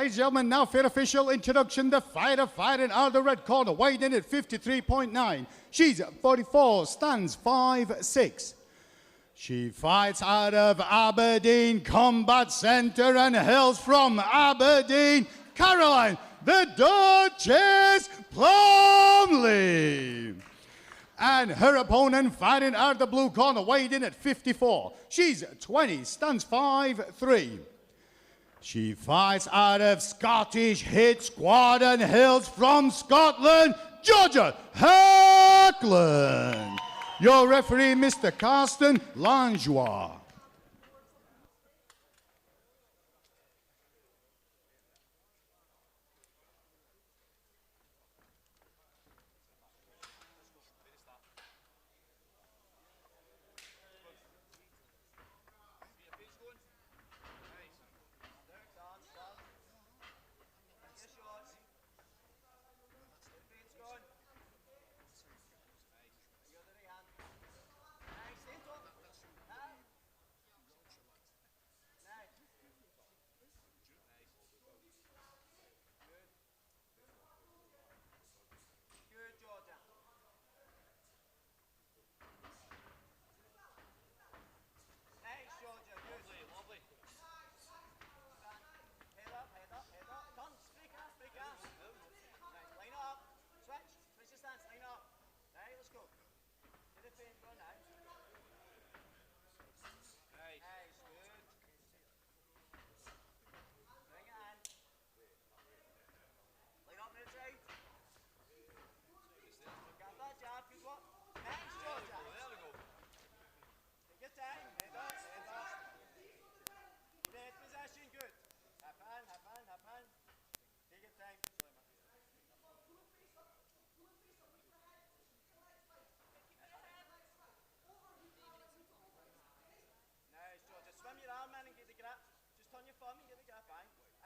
Ladies and gentlemen, now for official introduction, the fighter fighting out of the red corner, weighing in at 53.9. She's 44, stands 5'6". She fights out of Aberdeen Combat Centre and hails from Aberdeen, Caroline, the Duchess Plumley. And her opponent fighting out of the blue corner, weighed in at 54. She's 20, stands 5'3". She fights out of Scottish Hit Squad and hails from Scotland, Georgia Hackland. Your referee, Mr. Carsten Langlois.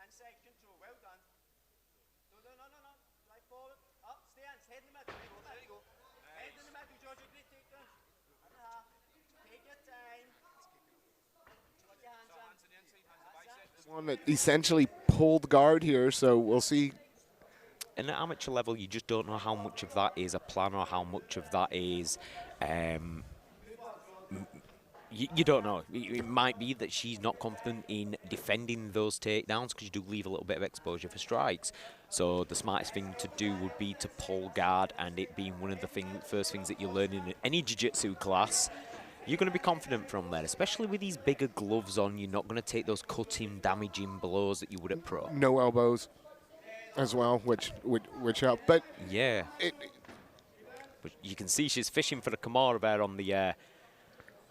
Side control, well done. No. Drive forward. Up, stance, head in the middle. There you go. Nice. Head in the middle, Georgia. Great takedown. And a half. Take your time. Put your hands on. One that essentially pulled guard here, so we'll see. And at amateur level, you just don't know how much of that is a plan or how much of that is you don't know. It might be that she's not confident in defending those takedowns because you do leave a little bit of exposure for strikes. So the smartest thing to do would be to pull guard, and it being one of the first things that you learn in any jiu-jitsu class, you're going to be confident from there, especially with these bigger gloves on. You're not going to take those cutting, damaging blows that you would at pro. No elbows as well, which help. But yeah, but you can see she's fishing for the Kimura there on the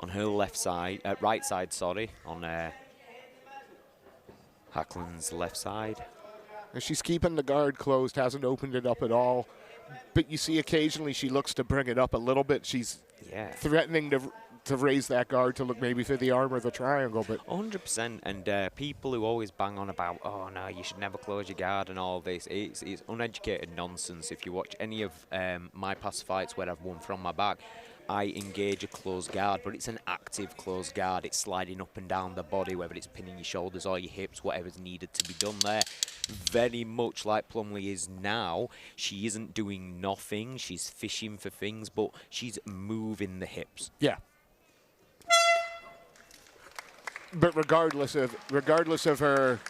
on her left side, right side, sorry, on Hackland's left side. And she's keeping the guard closed, hasn't opened it up at all. But you see occasionally she looks to bring it up a little bit. She's threatening to raise that guard to look maybe for the arm or the triangle. But 100%. And people who always bang on about, oh no, you should never close your guard and all this, it's uneducated nonsense. If you watch any of my past fights where I've won from my back, I engage a closed guard, but it's an active closed guard. It's sliding up and down the body, whether it's pinning your shoulders or your hips, whatever's needed to be done there. Very much like Plumley is now. She isn't doing nothing. She's fishing for things, but she's moving the hips. Yeah. But regardless of her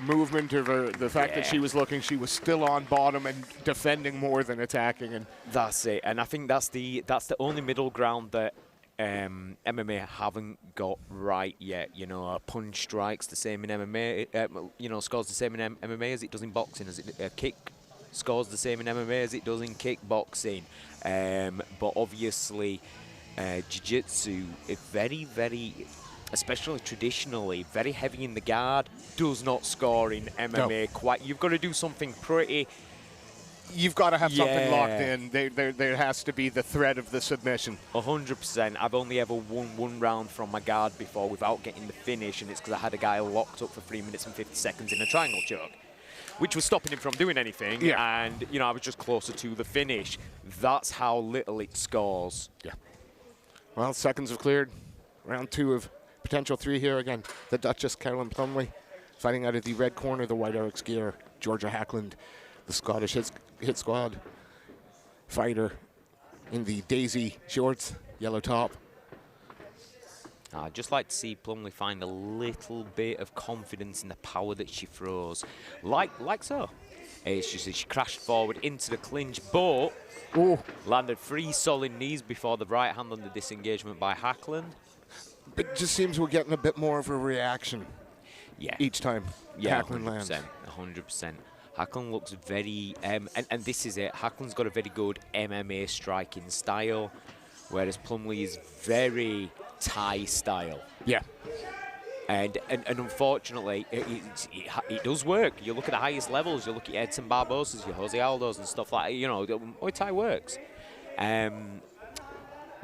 movement, of the fact that she was looking, she was still on bottom and defending more than attacking. And that's it. And I think that's the only middle ground that MMA haven't got right yet. You know, a punch strikes the same in MMA. You know, scores the same in MMA as it does in boxing. As it kick scores the same in MMA as it does in kickboxing. But obviously, jiu-jitsu is very, especially traditionally, very heavy in the guard, does not score in MMA quite. You've got to do something pretty. You've got to have something locked in. There has to be the threat of the submission. 100%. I've only ever won one round from my guard before without getting the finish, and it's because I had a guy locked up for 3 minutes and 50 seconds in a triangle choke, which was stopping him from doing anything. Yeah. And, you know, I was just closer to the finish. That's how little it scores. Yeah. Well, seconds have cleared. Round 2 of potential 3 here again. The Duchess, Caroline Plumley. Fighting out of the red corner, the White Arcs gear, Georgia Hackland, the Scottish hit squad fighter in the daisy shorts, yellow top. I'd just like to see Plumley find a little bit of confidence in the power that she throws, like so. It's just that she crashed forward into the clinch, but landed 3 solid knees before the right hand on the disengagement by Hackland. It just seems we're getting a bit more of a reaction each time Hackland 100%, lands. 100%. Hackland looks very, and this is it, Hackland's got a very good MMA striking style, whereas Plumley is very Thai style. Yeah. And unfortunately, it does work. You look at the highest levels, you look at Edson Barbosas, your Jose Aldos and stuff like that, you know, Muay Thai works.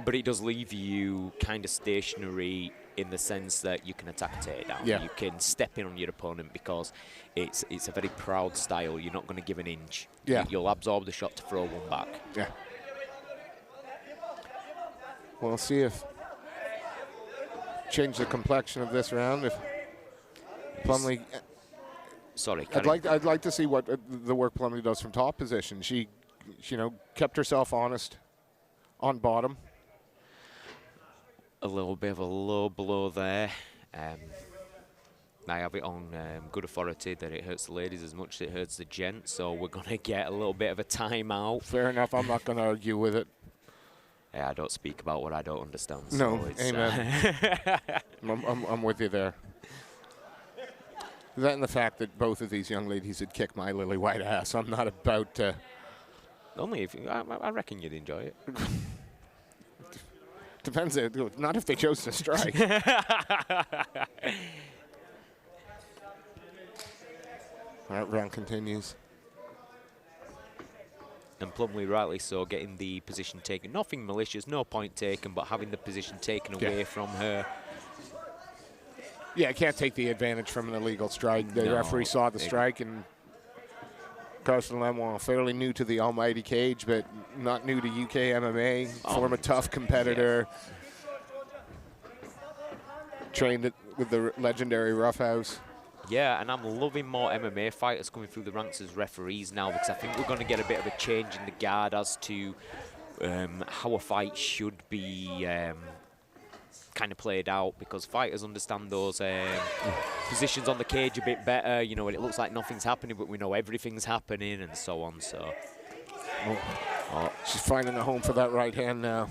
But it does leave you kind of stationary in the sense that you can attack a takedown. Yeah. You can step in on your opponent because it's a very proud style. You're not going to give an inch. Yeah. You'll absorb the shot to throw one back. Yeah. We'll see if change the complexion of this round if Plumley. Sorry, I'd like to see what the work Plumley does from top position. She you know, kept herself honest on bottom. A little bit of a low blow there. I have it on good authority that it hurts the ladies as much as it hurts the gents, so we're going to get a little bit of a timeout. Fair enough. I'm not going to argue with it. Yeah, I don't speak about what I don't understand. No, so it's, amen. I'm with you there. That and the fact that both of these young ladies had kicked my lily white ass. I'm not about to. Only if I reckon you'd enjoy it. Depends. Not if they chose to strike. All right, round continues. And Plumley, rightly so, getting the position taken. Nothing malicious, no point taken, but having the position taken away from her. Yeah, I can't take the advantage from an illegal strike. The referee saw the strike, and Carson Lemoine, fairly new to the almighty cage, but not new to UK MMA. Former tough competitor. Trained with the legendary Roughhouse. Yeah, and I'm loving more MMA fighters coming through the ranks as referees now, because I think we're going to get a bit of a change in the guard as to how a fight should be kind of played out, because fighters understand those positions on the cage a bit better. You know, when it looks like nothing's happening, but we know everything's happening, and so on. So, she's finding a home for that right hand now.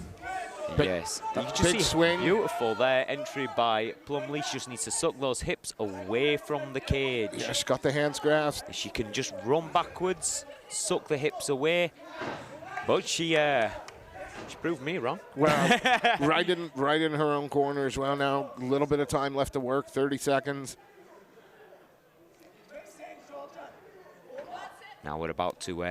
Yes, you can just big see swing. Beautiful there, entry by Plumley. She just needs to suck those hips away from the cage. Yeah, she got the hands grasped. She can just run backwards, suck the hips away. But she proved me wrong. Well, right in her own corner as well now. A little bit of time left to work, 30 seconds. Now we're about to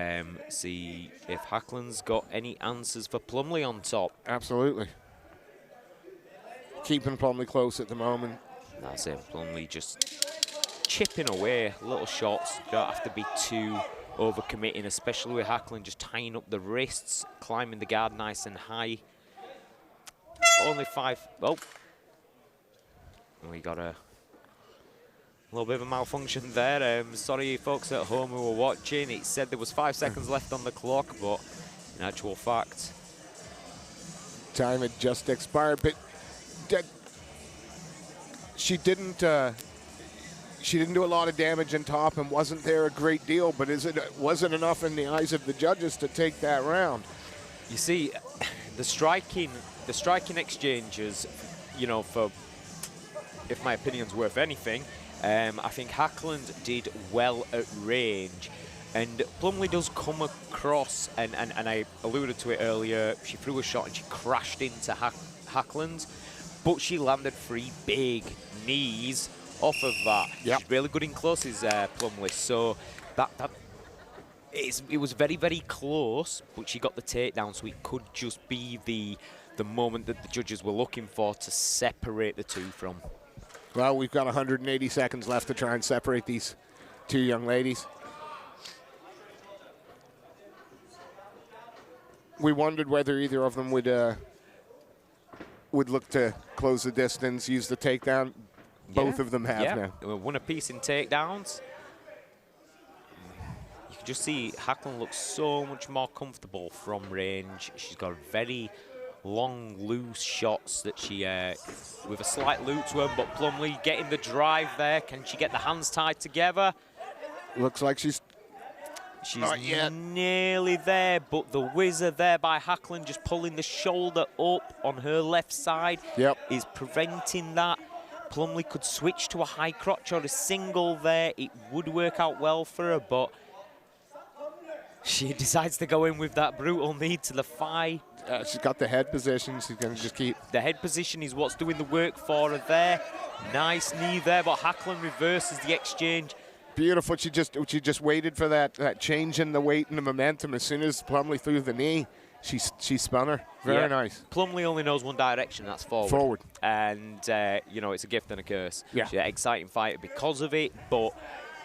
see if Hackland's got any answers for Plumley on top. Absolutely. Keeping Plumley close at the moment. That's it. Plumley just chipping away. Little shots. Don't have to be too overcommitting, especially with Hackland just tying up the wrists, climbing the guard nice and high. Only 5. Oh. We got a little bit of a malfunction there. Sorry, folks at home who were watching. It said there was 5 seconds left on the clock, but in actual fact, time had just expired. But she didn't do a lot of damage in top and wasn't there a great deal. But wasn't enough in the eyes of the judges to take that round. You see, the striking exchanges, you know, for if my opinion's worth anything. I think Hackland did well at range, and Plumley does come across, and I alluded to it earlier, she threw a shot and she crashed into Hackland, but she landed 3 big knees off of that. Yep. She's really good in closes, Plumley, so it was very, very close, but she got the takedown, so it could just be the moment that the judges were looking for to separate the two from. Well, we've got 180 seconds left to try and separate these 2 young ladies. We wondered whether either of them would look to close the distance, use the takedown. both of them have now. One apiece in takedowns. You can just see Hackland looks so much more comfortable from range. She's got very long, loose shots that she, with a slight loop to her, but Plumley getting the drive there. Can she get the hands tied together? Looks like she's nearly there, but the whizzer there by Hackland just pulling the shoulder up on her left side is preventing that. Plumley could switch to a high crotch or a single there. It would work out well for her, but she decides to go in with that brutal knee to the thigh. She's got the head position. She's going to just keep. The head position is what's doing the work for her there. Nice knee there, but Hackland reverses the exchange. Beautiful. She just waited for that change in the weight and the momentum. As soon as Plumley threw the knee, she spun her. Very nice. Plumley only knows one direction, that's forward. And, you know, it's a gift and a curse. Yeah. She's an exciting fighter because of it, but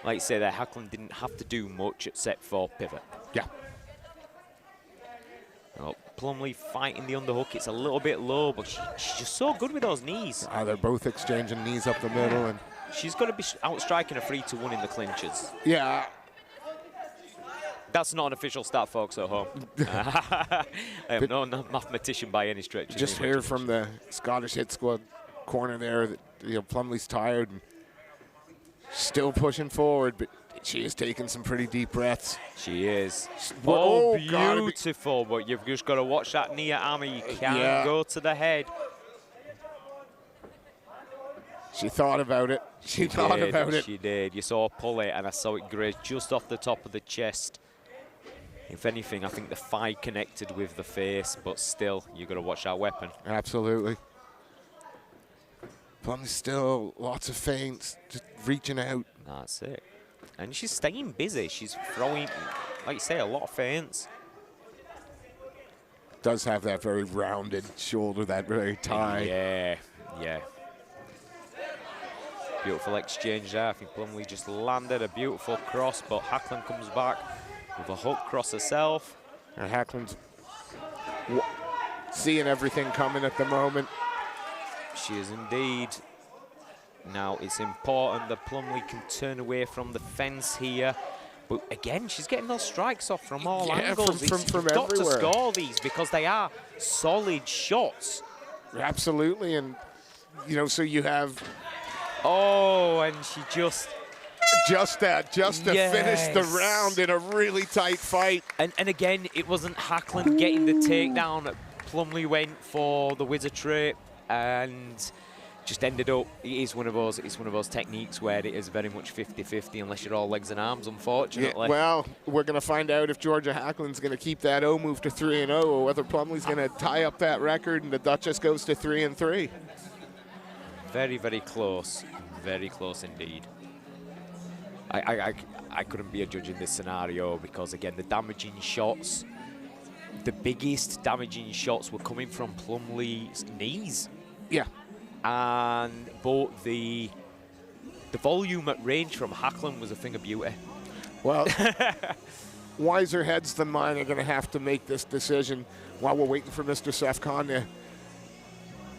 like you say there, Hackland didn't have to do much at set 4 pivot. Yeah. Oh, Plumley fighting the underhook. It's a little bit low, but she's just so good with those knees. They're both exchanging knees up the middle. And she's going to be outstriking a 3-1 in the clinches. Yeah. That's not an official stat, folks, at home. I am no mathematician by any stretch. Just hear from the Scottish Hit Squad corner there that, you know, Plumley's tired and still pushing forward, but she is taking some pretty deep breaths. She is. Oh, beautiful, but you've just got to watch that knee at armor. You can't go to the head. She thought about it. She thought about it. She did. You saw her pull it, and I saw it graze just off the top of the chest. If anything, I think the thigh connected with the face, but still, you've got to watch that weapon. Absolutely. Plumley's still lots of feints, just reaching out. That's it. And she's staying busy. She's throwing, like you say, a lot of feints. Does have that very rounded shoulder, that very tie. Yeah. Beautiful exchange there. I think Plumley just landed a beautiful cross, but Hackland comes back with a hook cross herself. And Hackland's seeing everything coming at the moment. She is indeed. Now it's important that Plumley can turn away from the fence here. But again, she's getting those strikes off from all angles. From You've got everywhere. to score these because they are solid shots. Absolutely, and you know, so you have. Oh, and she just to finish the round in a really tight fight. And again, it wasn't Hackland getting the takedown. Plumley went for the wizard trip and just ended up. It's one of those techniques where it is very much 50-50 unless you're all legs and arms, unfortunately. Yeah, well, we're going to find out if Georgia Hackland's going to keep that O move to 3-0 or whether Plumley's going to tie up that record and the Duchess goes to 3-3. Very, very close. Very close indeed. I couldn't be a judge in this scenario because, again, the damaging shots, the biggest damaging shots were coming from Plumley's knees. Yeah. And but the volume at range from Hackland was a thing of beauty. Well, wiser heads than mine are going to have to make this decision while we're waiting for Mr. Seth Khan to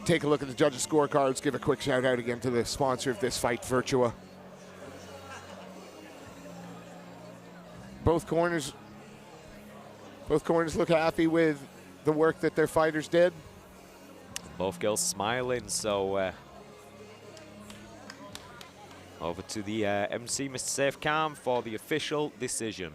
take a look at the judges' scorecards. Give a quick shout out again to the sponsor of this fight, Virtua. Both corners look happy with the work that their fighters did. Both girls smiling, so over to the MC, Mr. Safe Khan, for the official decision.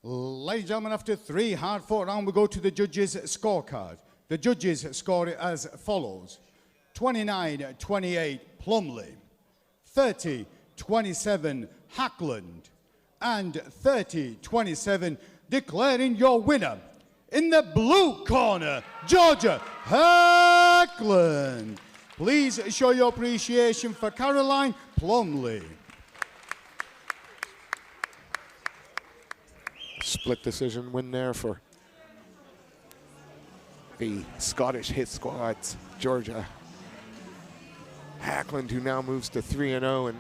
Ladies and gentlemen, after 3 hard-fought rounds, we go to the judges' scorecard. The judges score it as follows. 29-28 Plumley, 30-27 Hackland. And 30-27 declaring your winner in the blue corner, Georgia Hackland. Please show your appreciation for Caroline Plumley. Split decision win there for the Scottish hit squads, Georgia Hackland, who now moves to 3-0. And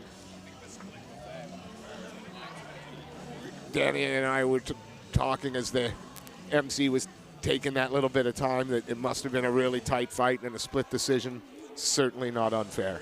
Danny and I were talking as the MC was taking that little bit of time that it must have been a really tight fight and a split decision. Certainly not unfair.